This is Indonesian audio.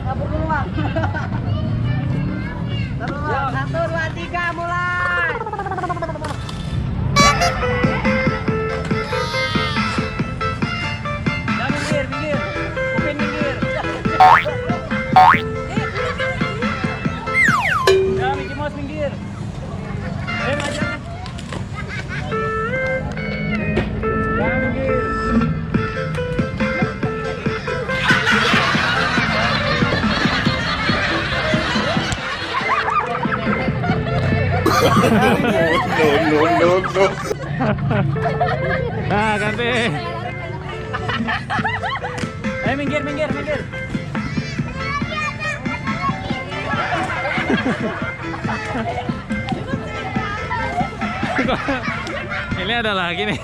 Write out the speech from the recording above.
Kabur duluan. Taruh, 1, 2, 3, mulai. Ya minggir, minggir. Upin minggir. Ya Mickey Mouse minggir. Ngajar. Ya minggir. No. Nah, ganti. Ayo minggir. Ini ada lagi nih.